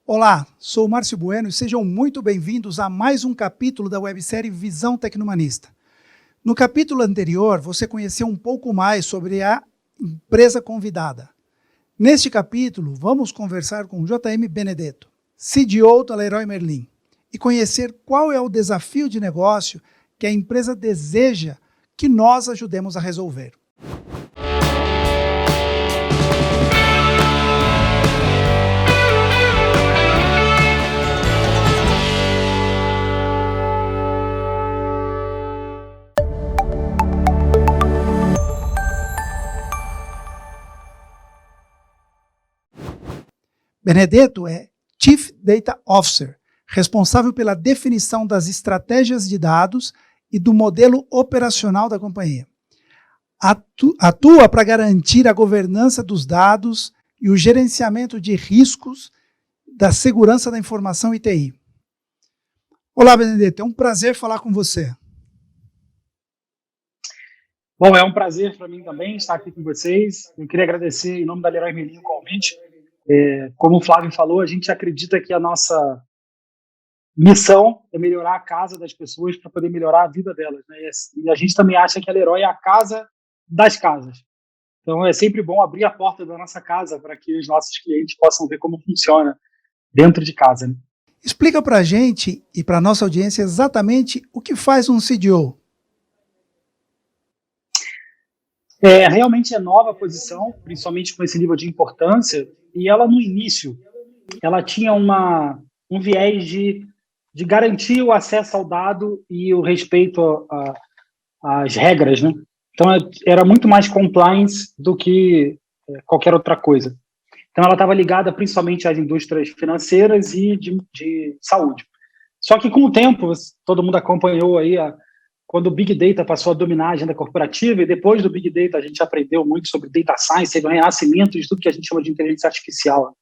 Olá, sou Márcio Bueno e sejam muito bem-vindos a mais um capítulo da websérie Visão Tecnohumanista. No capítulo anterior, você conheceu um pouco mais sobre a empresa convidada. Neste capítulo, vamos conversar com J.M. Benedetto, CDO da Leroy Merlin, e conhecer qual é o desafio de negócio que a empresa deseja que nós ajudemos a resolver. Benedetto é Chief Data Officer, responsável pela definição das estratégias de dados e do modelo operacional da companhia. Atua para garantir a governança dos dados e o gerenciamento de riscos da segurança da informação e TI. Olá, Benedetto, é um prazer falar com você. Bom, é um prazer para mim também estar aqui com vocês. Eu queria agradecer em nome da Leroy Merlin o convite. Como o Flávio falou, a gente acredita que a nossa missão é melhorar a casa das pessoas para poder melhorar a vida delas, né? E a gente também acha que a Leroy é a casa das casas. Então é sempre bom abrir a porta da nossa casa para que os nossos clientes possam ver como funciona dentro de casa, né? Explica para a gente e para a nossa audiência exatamente o que faz um CDO. Realmente é nova a posição, principalmente com esse nível de importância, e ela no início, ela tinha um viés de garantir o acesso ao dado e o respeito às regras, né? Então era muito mais compliance do que qualquer outra coisa. Então ela estava ligada principalmente às indústrias financeiras e de saúde. Só que com o tempo, todo mundo acompanhou aí quando o Big Data passou a dominar a agenda corporativa, e depois do Big Data a gente aprendeu muito sobre Data Science, teve um renascimento de tudo que a gente chama de inteligência artificial.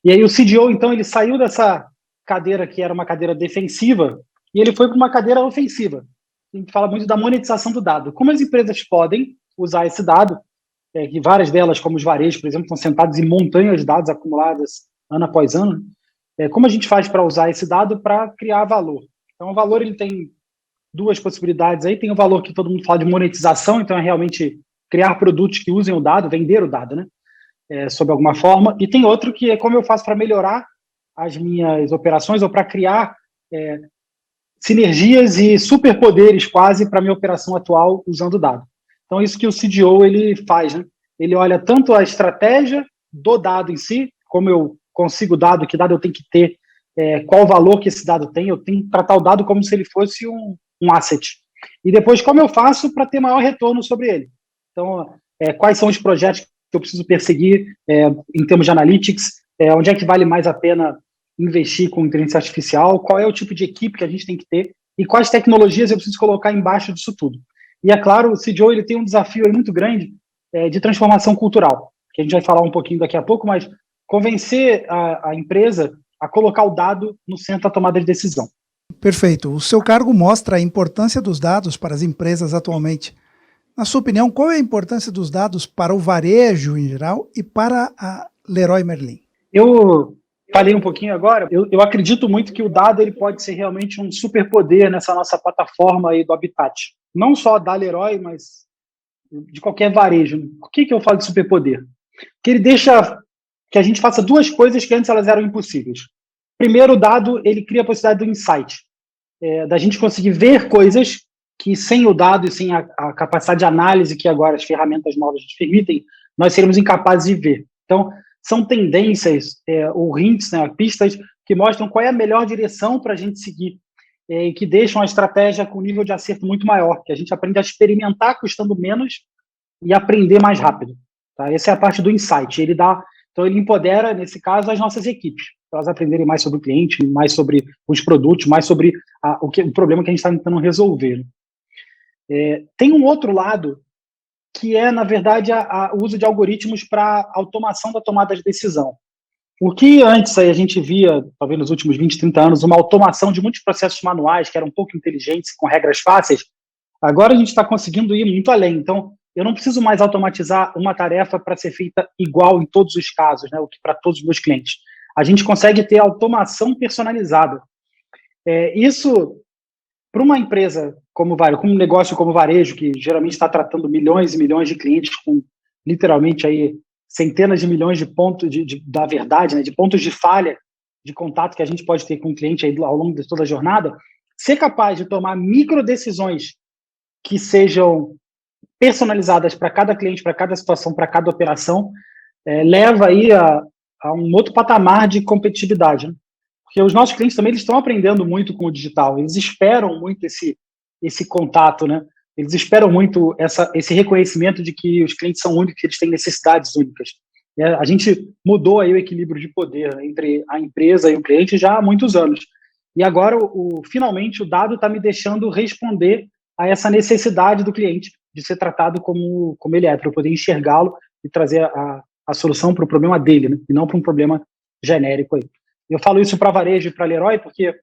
E aí o CDO, então, ele saiu dessa cadeira que era uma cadeira defensiva e ele foi para uma cadeira ofensiva. A gente fala muito da monetização do dado. Como as empresas podem usar esse dado, que várias delas, como os varejos, por exemplo, estão sentados em montanhas de dados acumuladas ano após ano, como a gente faz para usar esse dado para criar valor? Então, o valor ele tem duas possibilidades aí. Tem o valor que todo mundo fala de monetização, então é realmente criar produtos que usem o dado, vender o dado, né? Sob alguma forma. E tem outro que é como eu faço para melhorar as minhas operações ou para criar sinergias e superpoderes quase para a minha operação atual usando o dado. Então, isso que o CDO ele faz, né? Ele olha tanto a estratégia do dado em si, como eu consigo dado, que dado eu tenho que ter, qual o valor que esse dado tem, eu tenho que tratar o dado como se ele fosse um asset. E depois, como eu faço para ter maior retorno sobre ele. Então, quais são os projetos que eu preciso perseguir em termos de analytics, onde é que vale mais a pena investir com inteligência artificial, qual é o tipo de equipe que a gente tem que ter e quais tecnologias eu preciso colocar embaixo disso tudo. E, é claro, o CDO ele tem um desafio aí muito grande de transformação cultural, que a gente vai falar um pouquinho daqui a pouco, mas convencer a empresa a colocar o dado no centro da tomada de decisão. Perfeito. O seu cargo mostra a importância dos dados para as empresas atualmente. Na sua opinião, qual é a importância dos dados para o varejo em geral e para a Leroy Merlin? Eu falei um pouquinho agora, eu acredito muito que o dado ele pode ser realmente um superpoder nessa nossa plataforma aí do Habitat. Não só da Leroy, mas de qualquer varejo. Por que eu falo de superpoder? Porque ele deixa que a gente faça duas coisas que antes elas eram impossíveis. Primeiro, o dado ele cria a possibilidade do insight, da gente conseguir ver coisas que sem o dado e sem a capacidade de análise que agora as ferramentas novas nos permitem, nós seríamos incapazes de ver. Então, são tendências, ou hints, né, pistas, que mostram qual é a melhor direção para a gente seguir, e que deixam a estratégia com um nível de acerto muito maior, que a gente aprende a experimentar custando menos e aprender mais rápido. Tá? Essa é a parte do insight. Então, ele empodera, nesse caso, as nossas equipes, para elas aprenderem mais sobre o cliente, mais sobre os produtos, mais sobre o problema que a gente está tentando resolver. Tem um outro lado, que é, na verdade, o uso de algoritmos para automação da tomada de decisão. O que antes aí a gente via, talvez nos últimos 20, 30 anos, uma automação de muitos processos manuais que eram um pouco inteligentes, com regras fáceis, agora a gente está conseguindo ir muito além. Então, eu não preciso mais automatizar uma tarefa para ser feita igual em todos os casos, né, o que para todos os meus clientes. a gente consegue ter automação personalizada. Isso, para uma empresa como um negócio como varejo, que geralmente está tratando milhões e milhões de clientes com literalmente aí centenas de milhões de pontos da verdade, né, de pontos de falha de contato que a gente pode ter com o cliente aí ao longo de toda a jornada, ser capaz de tomar micro decisões que sejam personalizadas para cada cliente, para cada situação, para cada operação, leva aí a um outro patamar de competitividade, né? Porque os nossos clientes também eles estão aprendendo muito com o digital, eles esperam muito esse contato, né? Eles esperam muito esse reconhecimento de que os clientes são únicos, que eles têm necessidades únicas. A gente mudou aí o equilíbrio de poder entre a empresa e o cliente já há muitos anos. E agora, finalmente, o dado está me deixando responder a essa necessidade do cliente de ser tratado como ele é, para eu poder enxergá-lo e trazer a solução para o problema dele, né? E não para um problema genérico aí. Eu falo isso para varejo e para Leroy porque,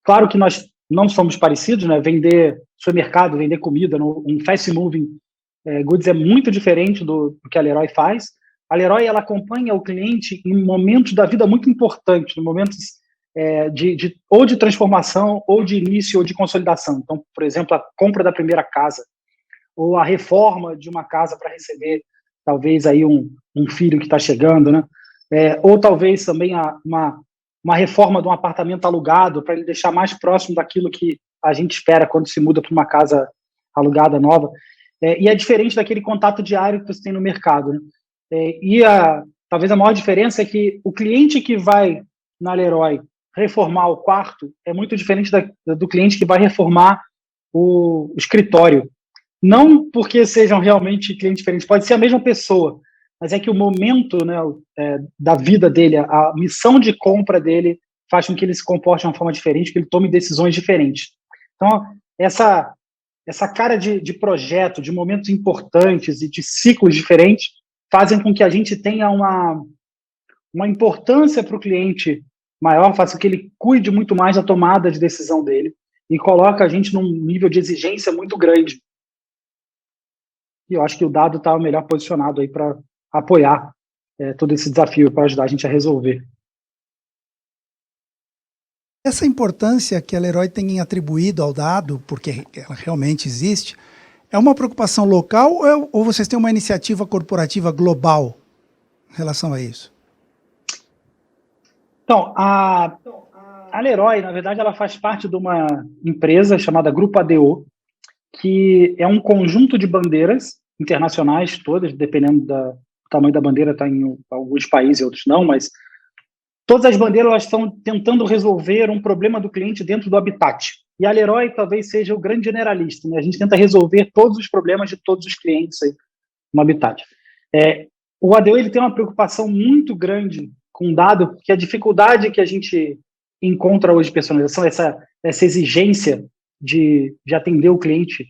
claro que nós não somos parecidos, né? Vender supermercado, vender comida, um fast moving goods é muito diferente do que a Leroy faz. A Leroy ela acompanha o cliente em momentos da vida muito importantes, em momentos ou de transformação, ou de início, ou de consolidação. Então, por exemplo, a compra da primeira casa, ou a reforma de uma casa para receber, talvez, aí um filho que está chegando, né? Ou talvez também uma reforma de um apartamento alugado para ele deixar mais próximo daquilo que a gente espera quando se muda para uma casa alugada nova. E é diferente daquele contato diário que você tem no mercado, né? Talvez a maior diferença é que o cliente que vai na Leroy reformar o quarto é muito diferente do cliente que vai reformar o escritório. Não porque sejam realmente clientes diferentes, pode ser a mesma pessoa, mas é que o momento, né, da vida dele, a missão de compra dele faz com que ele se comporte de uma forma diferente, que ele tome decisões diferentes. Então, essa cara de projeto, de momentos importantes e de ciclos diferentes fazem com que a gente tenha uma importância para o cliente maior, faça com que ele cuide muito mais da tomada de decisão dele e coloca a gente num nível de exigência muito grande. E eu acho que o dado está melhor posicionado aí para apoiar todo esse desafio, para ajudar a gente a resolver. Essa importância que a Leroy tem atribuído ao dado, porque ela realmente existe, é uma preocupação local ou vocês têm uma iniciativa corporativa global em relação a isso? Então, a Leroy, na verdade, ela faz parte de uma empresa chamada Grupo ADO, que é um conjunto de bandeiras internacionais todas, dependendo do tamanho da bandeira, está em alguns países e outros não, mas todas as bandeiras elas estão tentando resolver um problema do cliente dentro do Habitat. E a Leroy talvez seja o grande generalista, né? A gente tenta resolver todos os problemas de todos os clientes aí no Habitat. O ADO ele tem uma preocupação muito grande com dado, porque a dificuldade que a gente encontra hoje de personalização, essa exigência de atender o cliente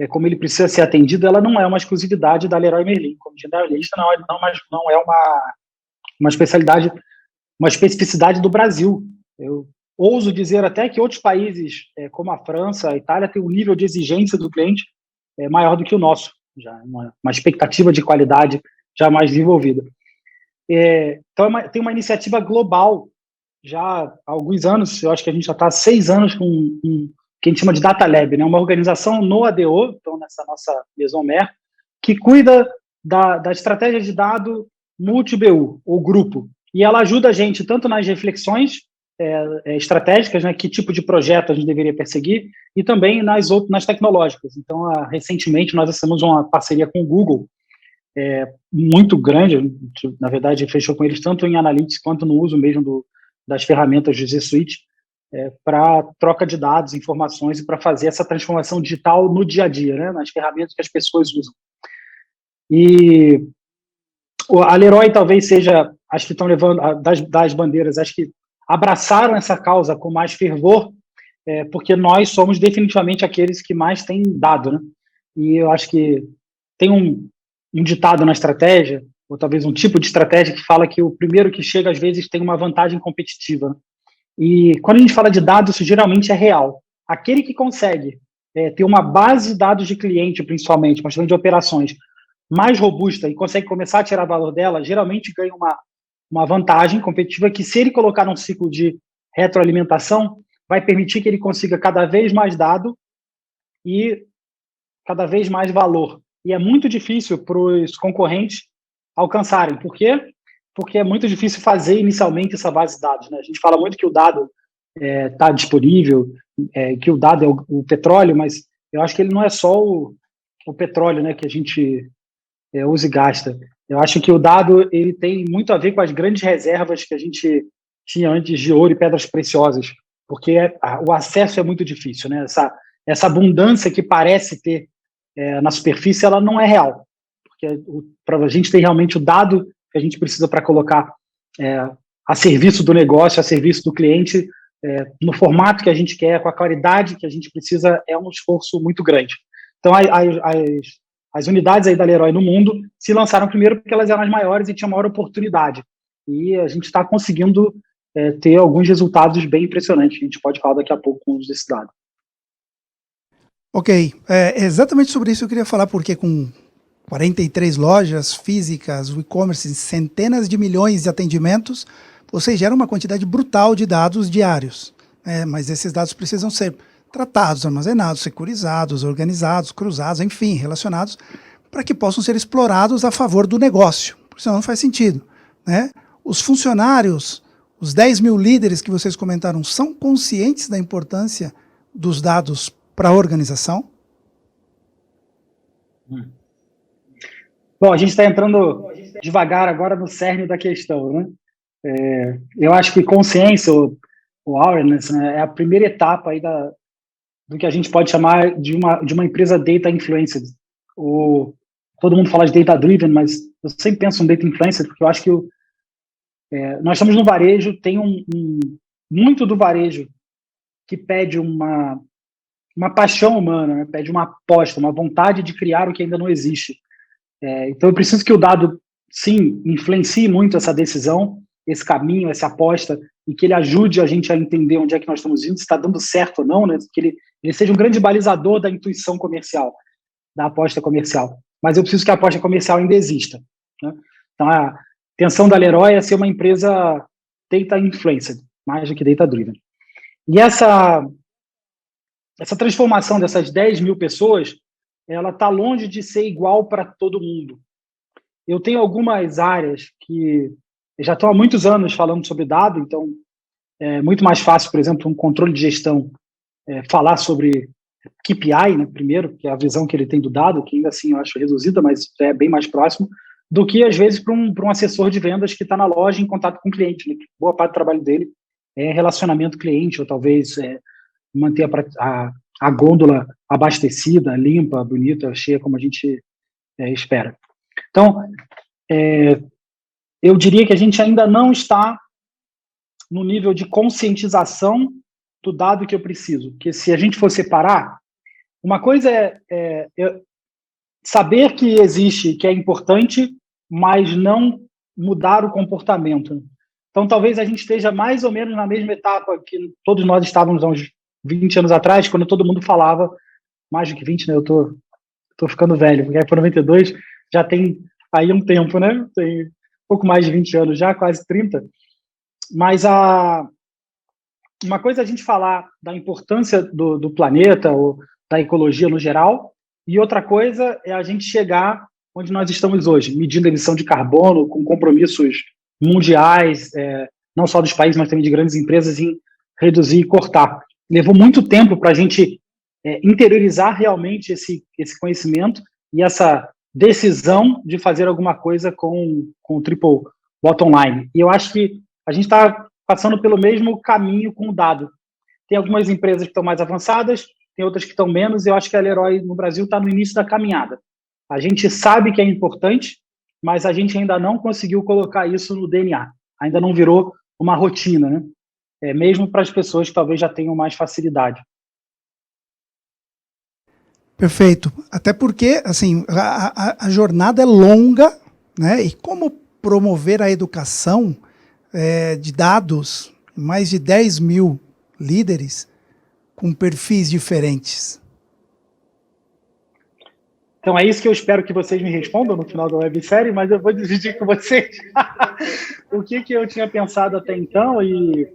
como ele precisa ser atendido, ela não é uma exclusividade da Leroy Merlin. Como generalista, não é uma especialidade, uma especificidade do Brasil. Eu ouso dizer até que outros países, como a França, a Itália, têm um nível de exigência do cliente maior do que o nosso, já uma expectativa de qualidade já mais desenvolvida. Então, tem uma iniciativa global, já há alguns anos, eu acho que a gente já está há 6 anos com que a gente chama de Data Lab, né? Uma organização no ADO, então nessa nossa Maison Mère, que cuida da estratégia de dado multi-BU, ou grupo. E ela ajuda a gente tanto nas reflexões estratégicas, né? Que tipo de projeto a gente deveria perseguir, e também nas tecnológicas. Então, recentemente, nós assinamos uma parceria com o Google, muito grande, na verdade, fechou com eles tanto em Analytics quanto no uso mesmo das ferramentas do G Suite, para troca de dados, informações e para fazer essa transformação digital no dia a dia, né, nas ferramentas que as pessoas usam. E a Leroy talvez seja as que estão levando das bandeiras, as que abraçaram essa causa com mais fervor, porque nós somos definitivamente aqueles que mais têm dado, né? E eu acho que tem um ditado na estratégia, ou talvez um tipo de estratégia que fala que o primeiro que chega às vezes tem uma vantagem competitiva, né? E quando a gente fala de dados, isso geralmente é real. Aquele que consegue ter uma base de dados de cliente, principalmente, mas também de operações, mais robusta e consegue começar a tirar valor dela, geralmente ganha uma vantagem competitiva que, se ele colocar num ciclo de retroalimentação, vai permitir que ele consiga cada vez mais dado e cada vez mais valor. E é muito difícil para os concorrentes alcançarem. Por quê? Porque é muito difícil fazer inicialmente essa base de dados, né? A gente fala muito que o dado está disponível, que o dado é o petróleo, mas eu acho que ele não é só o petróleo, né, que a gente usa e gasta. Eu acho que o dado ele tem muito a ver com as grandes reservas que a gente tinha antes de ouro e pedras preciosas, porque o acesso é muito difícil, né? Essa abundância que parece ter na superfície, ela não é real, porque para a gente ter realmente o dado que a gente precisa para colocar a serviço do negócio, a serviço do cliente, no formato que a gente quer, com a qualidade que a gente precisa, é um esforço muito grande. Então, as unidades aí da Leroy no mundo se lançaram primeiro porque elas eram as maiores e tinham maior oportunidade. E a gente está conseguindo ter alguns resultados bem impressionantes. A gente pode falar daqui a pouco com os desse dado. Ok, exatamente sobre isso eu queria falar, porque com 43 lojas físicas, o e-commerce, centenas de milhões de atendimentos, você gera uma quantidade brutal de dados diários. Mas esses dados precisam ser tratados, armazenados, securizados, organizados, cruzados, enfim, relacionados, para que possam ser explorados a favor do negócio, porque senão não faz sentido, né? Os funcionários, os 10 mil líderes que vocês comentaram, são conscientes da importância dos dados para a organização? Bom, a gente está entrando devagar agora no cerne da questão, né? Eu acho que consciência, ou awareness, né, é a primeira etapa aí do que a gente pode chamar de uma empresa data influenced. Todo mundo fala de data driven, mas eu sempre penso em data influenced, porque eu acho que nós estamos no varejo, tem muito do varejo que pede uma paixão humana, né? Pede uma aposta, uma vontade de criar o que ainda não existe. Então eu preciso que o dado, sim, influencie muito essa decisão, esse caminho, essa aposta, e que ele ajude a gente a entender onde é que nós estamos indo, se está dando certo ou não, né? Que ele seja um grande balizador da intuição comercial, da aposta comercial. Mas eu preciso que a aposta comercial ainda exista, né? Então a intenção da Leroy é ser uma empresa data influenced, mais do que data driven. E essa transformação dessas 10 mil pessoas, ela está longe de ser igual para todo mundo. Eu tenho algumas áreas que já estão há muitos anos falando sobre dado, então é muito mais fácil, por exemplo, um controle de gestão falar sobre KPI, né, primeiro, que é a visão que ele tem do dado, que ainda assim eu acho reduzida, mas é bem mais próximo, do que, às vezes, para um assessor de vendas que está na loja em contato com o cliente, né, que boa parte do trabalho dele é relacionamento cliente, ou talvez manter a gôndola abastecida, limpa, bonita, cheia, como a gente espera. Então, eu diria que a gente ainda não está no nível de conscientização do dado que eu preciso. Porque se a gente for separar, uma coisa é saber que existe, que é importante, mas não mudar o comportamento. Então, talvez a gente esteja mais ou menos na mesma etapa que todos nós estávamos há uns 20 anos atrás, quando todo mundo falava, mais do que 20, né? Eu tô ficando velho, porque por 92 já tem aí um tempo, né? Tem pouco mais de 20 anos já, quase 30. Mas uma coisa é a gente falar da importância do planeta, ou da ecologia no geral, e outra coisa é a gente chegar onde nós estamos hoje, medindo a emissão de carbono, com compromissos mundiais, não só dos países, mas também de grandes empresas, em reduzir e cortar. Levou muito tempo para a gente interiorizar realmente esse conhecimento e essa decisão de fazer alguma coisa com o triple bottom line. E eu acho que a gente está passando pelo mesmo caminho com o dado. Tem algumas empresas que estão mais avançadas, tem outras que estão menos, e eu acho que a Leroy no Brasil está no início da caminhada. A gente sabe que é importante, mas a gente ainda não conseguiu colocar isso no DNA. Ainda não virou uma rotina, né? Mesmo para as pessoas que talvez já tenham mais facilidade. Perfeito. Até porque, assim, a jornada é longa, né? E como promover a educação de dados, mais de 10 mil líderes com perfis diferentes? Então, é isso que eu espero que vocês me respondam no final da websérie, mas eu vou dividir com vocês o que eu tinha pensado até então e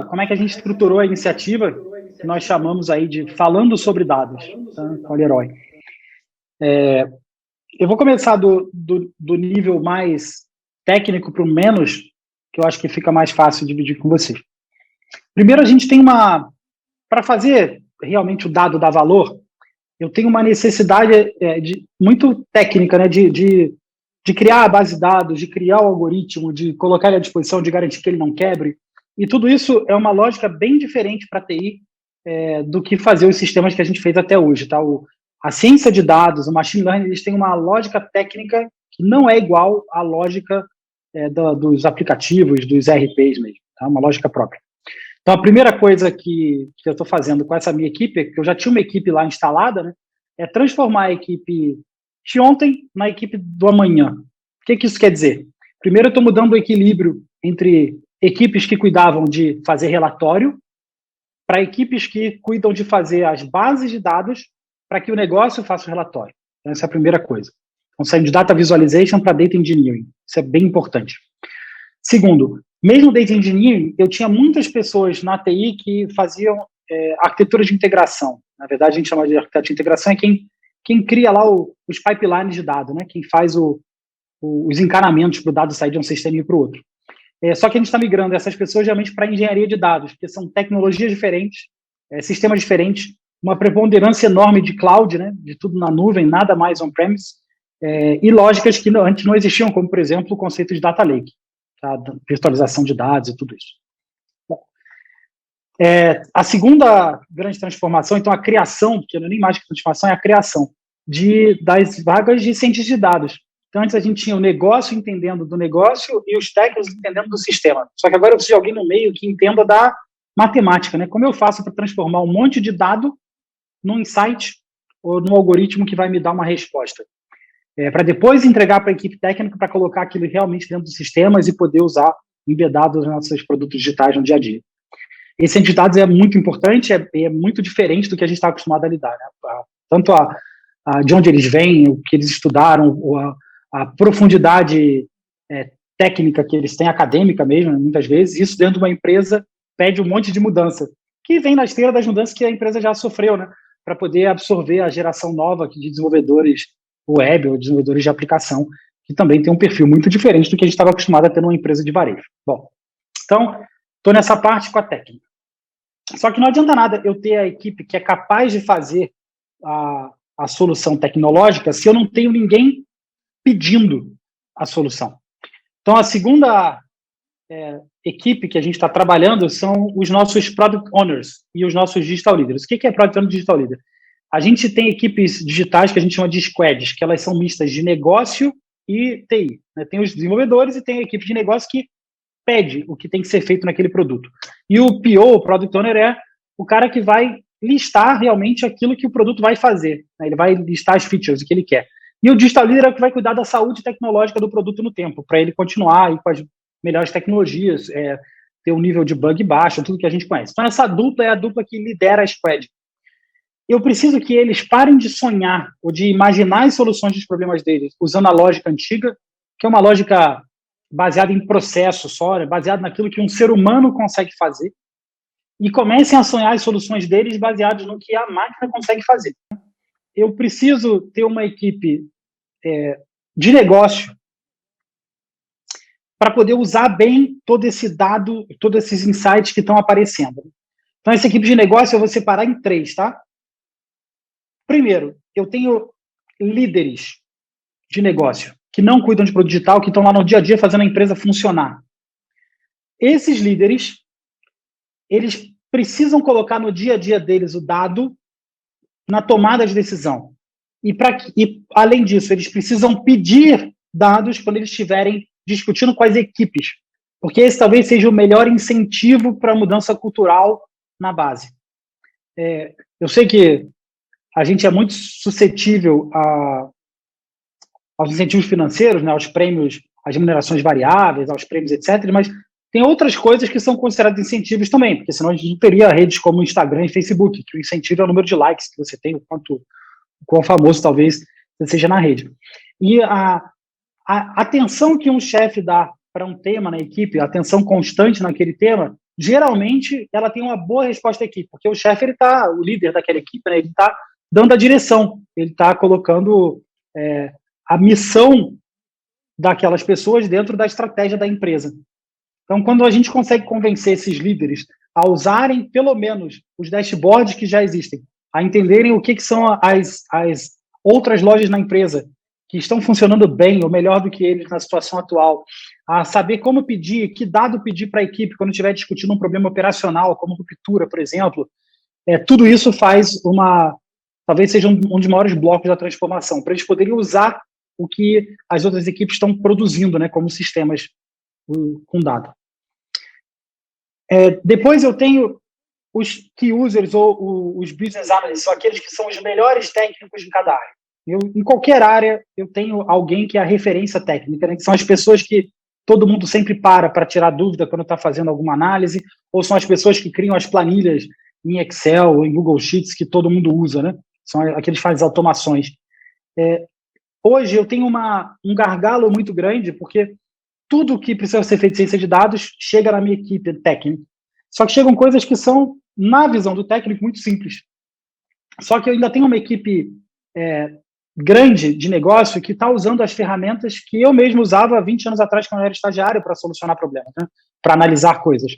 como é que a gente estruturou a iniciativa que nós chamamos aí de Falando sobre Dados, tá? Com o Leroy. Eu vou começar do nível mais técnico para o menos, que eu acho que fica mais fácil dividir com vocês. Primeiro, a gente tem para fazer realmente o dado dar valor, eu tenho uma necessidade muito técnica, né, de criar a base de dados, de criar o algoritmo, de colocar ele à disposição, de garantir que ele não quebre. E tudo isso é uma lógica bem diferente para a TI do que fazer os sistemas que a gente fez até hoje. Tá? A ciência de dados, o machine learning, eles têm uma lógica técnica que não é igual à lógica dos aplicativos, dos ERPs mesmo. Tá? Uma lógica própria. Então, a primeira coisa que eu estou fazendo com essa minha equipe, que eu já tinha uma equipe lá instalada, né, é transformar a equipe de ontem na equipe do amanhã. O que isso quer dizer? Primeiro, eu estou mudando o equilíbrio entre equipes que cuidavam de fazer relatório para equipes que cuidam de fazer as bases de dados para que o negócio faça o relatório. Então, essa é a primeira coisa. Então, saindo de Data Visualization para Data Engineering. Isso é bem importante. Segundo, mesmo Data Engineering, eu tinha muitas pessoas na TI que faziam arquitetura de integração. Na verdade, a gente chama de arquitetura de integração, é quem cria lá os pipelines de dados, né? Quem faz os encanamentos para o dado sair de um sistema e para o outro. Só que a gente está migrando essas pessoas geralmente para engenharia de dados, porque são tecnologias diferentes, sistemas diferentes, uma preponderância enorme de cloud, né? De tudo na nuvem, nada mais on-premise, e lógicas que antes não existiam, como, por exemplo, o conceito de data lake. Tá? Virtualização de dados e tudo isso. Bom, a segunda grande transformação, então a criação, porque não é nem mais que transformação, é a criação das vagas de cientista de dados. Então antes a gente tinha o negócio entendendo do negócio e os técnicos entendendo do sistema. Só que agora eu preciso de alguém no meio que entenda da matemática, né? Como eu faço para transformar um monte de dado num insight ou num algoritmo que vai me dar uma resposta? Para depois entregar para a equipe técnica para colocar aquilo realmente dentro dos sistemas e poder usar embedado nos nossos produtos digitais no dia a dia. Esse ciência de dados é muito importante, é muito diferente do que a gente está acostumado a lidar. Né? Tanto de onde eles vêm, o que eles estudaram, a profundidade técnica que eles têm, acadêmica mesmo, muitas vezes, isso dentro de uma empresa pede um monte de mudança, que vem na esteira das mudanças que a empresa já sofreu, né? Para poder absorver a geração nova de desenvolvedores web ou desenvolvedores de aplicação, que também tem um perfil muito diferente do que a gente estava acostumado a ter numa empresa de varejo. Bom, então, estou nessa parte com a técnica. Só que não adianta nada eu ter a equipe que é capaz de fazer a solução tecnológica se eu não tenho ninguém pedindo a solução. Então, a segunda equipe que a gente está trabalhando são os nossos Product Owners e os nossos Digital Leaders. O que é Product Owner e Digital Leader? A gente tem equipes digitais que a gente chama de squads, que elas são mistas de negócio e TI. Né? Tem os desenvolvedores e tem a equipe de negócio que pede o que tem que ser feito naquele produto. E o PO, o Product Owner, é o cara que vai listar realmente aquilo que o produto vai fazer. Né? Ele vai listar as features, o que ele quer. E o Digital Leader é o que vai cuidar da saúde tecnológica do produto no tempo, para ele continuar aí com as melhores tecnologias, ter um nível de bug baixo, tudo que a gente conhece. Então, essa dupla é a dupla que lidera a squad. Eu preciso que eles parem de sonhar ou de imaginar as soluções dos problemas deles usando a lógica antiga, que é uma lógica baseada em processo só, né? Baseada naquilo que um ser humano consegue fazer, e comecem a sonhar as soluções deles baseadas no que a máquina consegue fazer. Eu preciso ter uma equipe de negócio para poder usar bem todo esse dado, todos esses insights que estão aparecendo. Então, essa equipe de negócio eu vou separar em 3, tá? Primeiro, eu tenho líderes de negócio que não cuidam de produto digital, que estão lá no dia a dia fazendo a empresa funcionar. Esses líderes, eles precisam colocar no dia a dia deles o dado na tomada de decisão. E além disso, eles precisam pedir dados quando eles estiverem discutindo com as equipes, porque esse talvez seja o melhor incentivo para a mudança cultural na base. Eu sei que a gente é muito suscetível aos incentivos financeiros, né, aos prêmios, às remunerações variáveis, aos prêmios, etc., mas tem outras coisas que são consideradas incentivos também, porque senão a gente não teria redes como Instagram e Facebook, que o incentivo é o número de likes que você tem, o quanto quão famoso talvez você seja na rede. E a atenção que um chefe dá para um tema na equipe, a atenção constante naquele tema, geralmente ela tem uma boa resposta da equipe, porque o chefe, o líder daquela equipe, né, ele está dando a direção, ele está colocando a missão daquelas pessoas dentro da estratégia da empresa. Então, quando a gente consegue convencer esses líderes a usarem, pelo menos, os dashboards que já existem, a entenderem o que são as outras lojas na empresa que estão funcionando bem ou melhor do que eles na situação atual, a saber como pedir, que dado pedir para a equipe quando estiver discutindo um problema operacional, como ruptura, por exemplo, tudo isso talvez seja um dos maiores blocos da transformação, para eles poderem usar o que as outras equipes estão produzindo, né, como sistemas com dado. Depois eu tenho os key users ou os business analysts, são aqueles que são os melhores técnicos de cada área. Em qualquer área, eu tenho alguém que é a referência técnica, né, que são as pessoas que todo mundo sempre para tirar dúvida quando está fazendo alguma análise, ou são as pessoas que criam as planilhas em Excel ou em Google Sheets que todo mundo usa, né? São aqueles que fazem automações. Hoje eu tenho um gargalo muito grande, porque tudo que precisa ser feito em ciência de dados chega na minha equipe técnica. Só que chegam coisas que são, na visão do técnico, muito simples. Só que eu ainda tenho uma equipe grande de negócio que está usando as ferramentas que eu mesmo usava 20 anos atrás, quando eu era estagiário, para solucionar problemas, né? Para analisar coisas.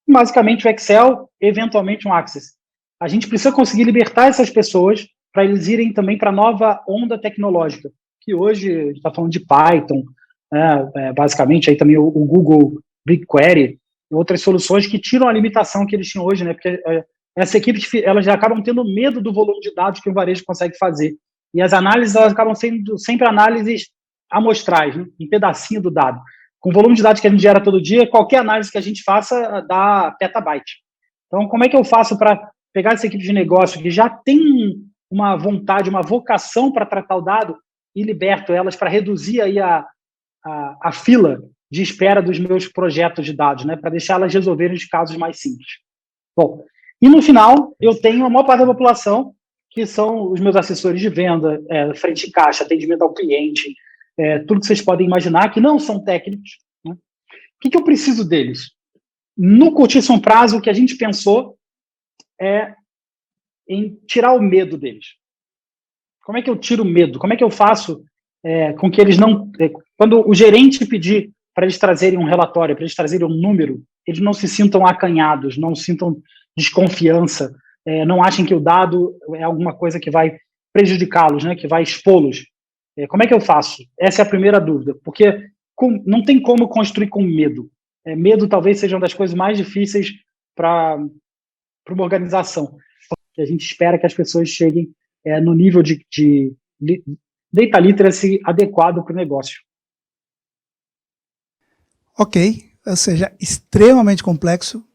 Basicamente o Excel, eventualmente um Access. A gente precisa conseguir libertar essas pessoas para eles irem também para a nova onda tecnológica, que hoje a gente está falando de Python, basicamente aí também o Google BigQuery, e outras soluções que tiram a limitação que eles tinham hoje, né? Porque essa equipe, elas já acabam tendo medo do volume de dados que o varejo consegue fazer. E as análises, elas acabam sendo sempre análises amostrais, né? Um pedacinho do dado. Com o volume de dados que a gente gera todo dia, qualquer análise que a gente faça dá petabyte. Então, como é que eu faço para pegar essa equipe de negócio que já tem uma vontade, uma vocação para tratar o dado e liberto elas para reduzir aí a fila de espera dos meus projetos de dados, né? Para deixar elas resolverem os casos mais simples. Bom, e no final, eu tenho a maior parte da população, que são os meus assessores de venda, frente de caixa, atendimento ao cliente, tudo que vocês podem imaginar, que não são técnicos, né? O que eu preciso deles? No curtíssimo prazo, o que a gente pensou é em tirar o medo deles. Como é que eu tiro o medo? Como é que eu faço com que eles não... quando o gerente pedir para eles trazerem um relatório, para eles trazerem um número, eles não se sintam acanhados, não sintam desconfiança, não achem que o dado é alguma coisa que vai prejudicá-los, né, que vai expô-los. Como é que eu faço? Essa é a primeira dúvida, porque não tem como construir com medo. Medo talvez seja uma das coisas mais difíceis para uma organização. A gente espera que as pessoas cheguem no nível de data literacy adequado para o negócio. Ok, ou seja, extremamente complexo,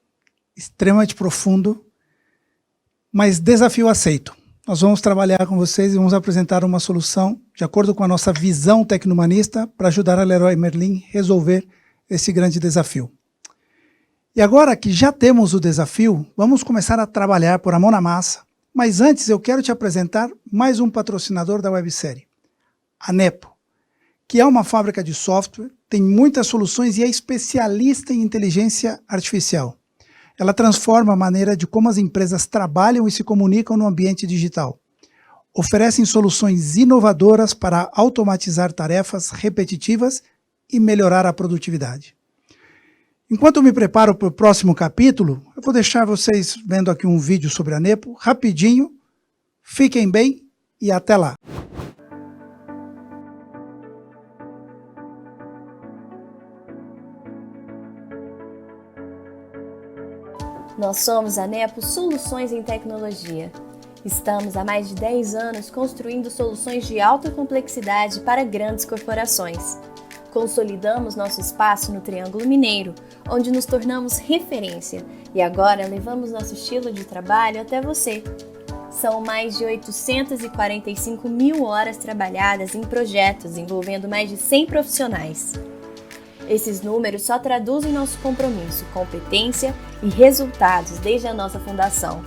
extremamente profundo, mas desafio aceito. Nós vamos trabalhar com vocês e vamos apresentar uma solução de acordo com a nossa visão tecnohumanista para ajudar a Leroy Merlin a resolver esse grande desafio. E agora que já temos o desafio, vamos começar a trabalhar por a mão na massa, mas antes eu quero te apresentar mais um patrocinador da websérie, a Nepo, que é uma fábrica de software, tem muitas soluções e é especialista em inteligência artificial. Ela transforma a maneira de como as empresas trabalham e se comunicam no ambiente digital. Oferecem soluções inovadoras para automatizar tarefas repetitivas e melhorar a produtividade. Enquanto eu me preparo para o próximo capítulo, eu vou deixar vocês vendo aqui um vídeo sobre a Nepo, rapidinho. Fiquem bem e até lá! Nós somos a Nepo Soluções em Tecnologia. Estamos há mais de 10 anos construindo soluções de alta complexidade para grandes corporações. Consolidamos nosso espaço no Triângulo Mineiro, onde nos tornamos referência e agora levamos nosso estilo de trabalho até você. São mais de 845 mil horas trabalhadas em projetos envolvendo mais de 100 profissionais. Esses números só traduzem nosso compromisso, competência e resultados desde a nossa fundação.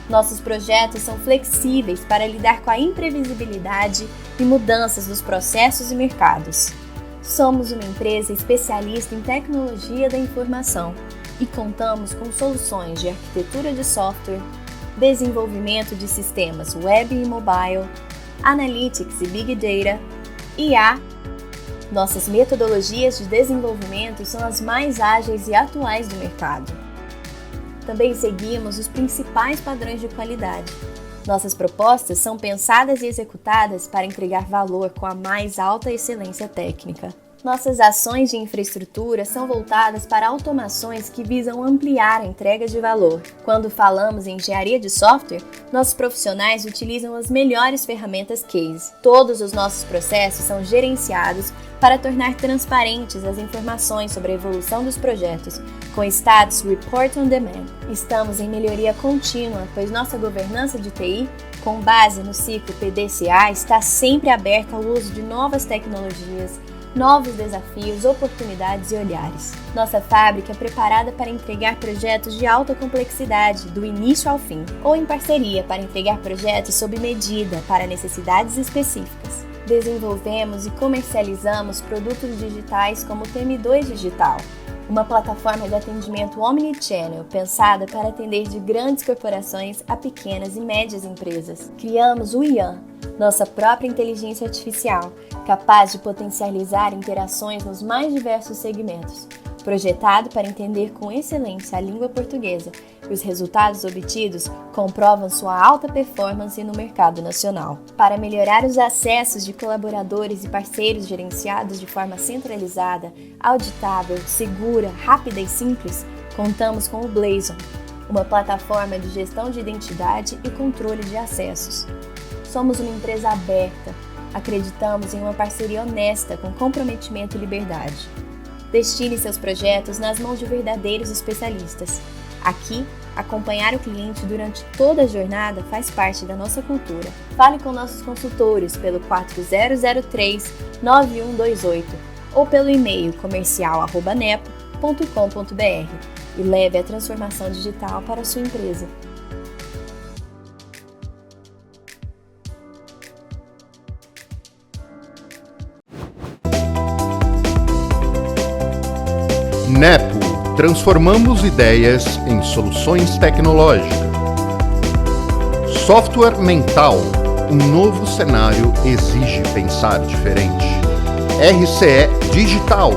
Nossos projetos são flexíveis para lidar com a imprevisibilidade e mudanças dos processos e mercados. Somos uma empresa especialista em tecnologia da informação e contamos com soluções de arquitetura de software, desenvolvimento de sistemas web e mobile, analytics e big data, IA. Nossas metodologias de desenvolvimento são as mais ágeis e atuais do mercado. Também seguimos os principais padrões de qualidade. Nossas propostas são pensadas e executadas para entregar valor com a mais alta excelência técnica. Nossas ações de infraestrutura são voltadas para automações que visam ampliar a entrega de valor. Quando falamos em engenharia de software, nossos profissionais utilizam as melhores ferramentas Case. Todos os nossos processos são gerenciados para tornar transparentes as informações sobre a evolução dos projetos, com status Report on Demand. Estamos em melhoria contínua, pois nossa governança de TI, com base no ciclo PDCA, está sempre aberta ao uso de novas tecnologias, novos desafios, oportunidades e olhares. Nossa fábrica é preparada para entregar projetos de alta complexidade, do início ao fim, ou em parceria para entregar projetos sob medida para necessidades específicas. Desenvolvemos e comercializamos produtos digitais como o TM2 Digital, uma plataforma de atendimento omnichannel pensada para atender de grandes corporações a pequenas e médias empresas. Criamos o IAN, nossa própria inteligência artificial, capaz de potencializar interações nos mais diversos segmentos, projetado para entender com excelência a língua portuguesa, e os resultados obtidos comprovam sua alta performance no mercado nacional. Para melhorar os acessos de colaboradores e parceiros gerenciados de forma centralizada, auditável, segura, rápida e simples, contamos com o Blazon, uma plataforma de gestão de identidade e controle de acessos. Somos uma empresa aberta, acreditamos em uma parceria honesta com comprometimento e liberdade. Destine seus projetos nas mãos de verdadeiros especialistas. Aqui, acompanhar o cliente durante toda a jornada faz parte da nossa cultura. Fale com nossos consultores pelo 4003-9128 ou pelo e-mail comercial@nepo.com.br e leve a transformação digital para a sua empresa. Nepo, transformamos ideias em soluções tecnológicas. Software mental, um novo cenário exige pensar diferente. RCE Digital,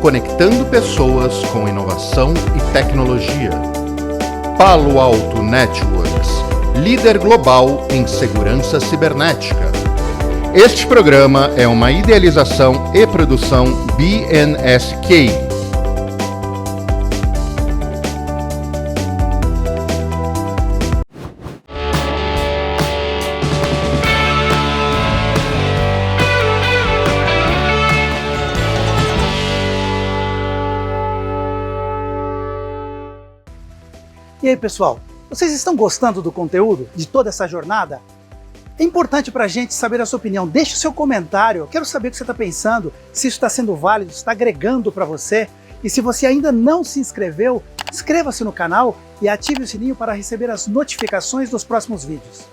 conectando pessoas com inovação e tecnologia. Palo Alto Networks, líder global em segurança cibernética. Este programa é uma idealização e produção BNSK. E aí, pessoal, vocês estão gostando do conteúdo, de toda essa jornada? É importante para a gente saber a sua opinião. Deixe o seu comentário, eu quero saber o que você está pensando, se isso está sendo válido, se está agregando para você. E se você ainda não se inscreveu, inscreva-se no canal e ative o sininho para receber as notificações dos próximos vídeos.